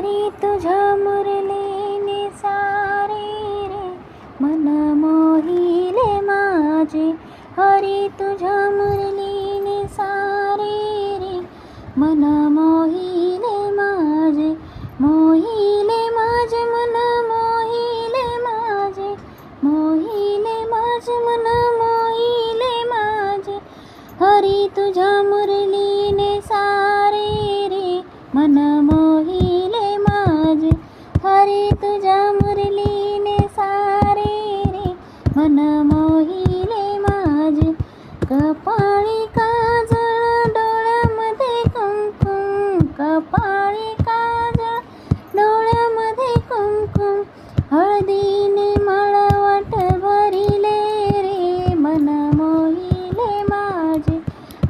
हरी तुझ्या मुरलीने सारे रे मन मोहिले माझे. हरी तुझ्या मुरलीने सारे रे मन मोहिले माझे. मोहिले माझे मन मोहिले माझे. मोहिले माझे मन मोहिले माझे. हरी तुझ्या मुरलीने सारे रे मन मोहिले माझे. हरी तुझ्या मुरलीने सारे रे मन मोहिले माझे. कपाळी काजळ डोळ्यामध्ये कुंकुम. कपाळी काजळ डोळ्यामध्ये कुंकुम. हळदीने मळवट भरिले रे मन मोहिले माझे.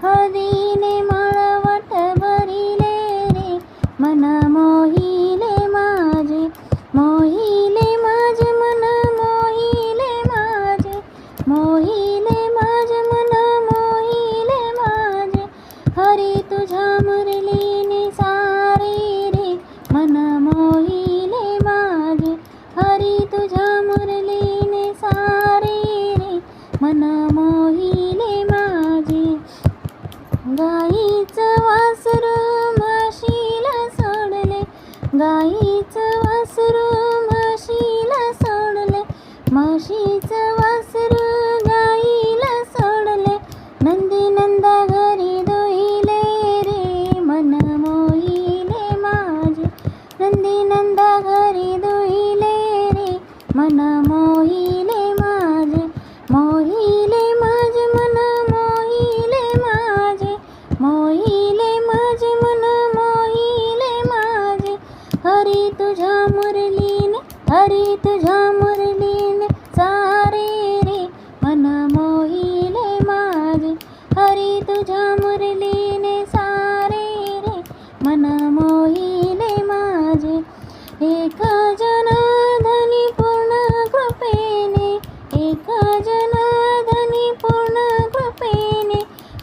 हळदीने मळवट भरिले रे मन मोहिले माझे. मोहिले माझे मन मोहिले माझे. मोहिले माझे मन मोहिले माझे. हरी तुझ्या मुरलीने सारे रे मन मोहिले माझे. हरी तुझ्या मुरलीने सारे रे मन मोहिले माझे. गाईचं वासरू म्हशीला सोडले. गाईचं वासरू म्हशीला सोडले. म्हशीचं वासरू गाईला सोडले. नंदी नंदा घरी धुईले रे मन मोहिले माझे. नंदी नंदा घरी धुईले रे मन मोहिले माझे. मोहिले माझे मन मोहिले माझे. मोहिले माझे मन मोहिले माझे. हरी तुझ्या मुरलीने हरी तुझ्या मुरलीने सारे रे मन मोहिले माझे. हरी तुझ्या मुरलीने सारे रे मन मोहिले माझे. एक जनार्दनी पूर्ण कृपेने. एक जनार्दनी पूर्ण कृपेने.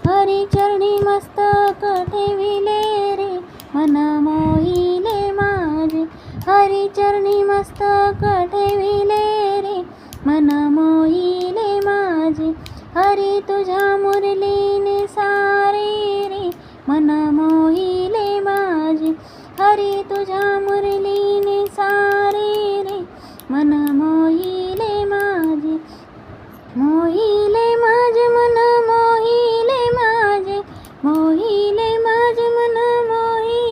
हरी चरणी मस्तक ठेविले रे मन मोहिले माझे. हरी चरणी मस्तक ठेविले रे मन मोहिले माझे. हरी तुझ्या मुरली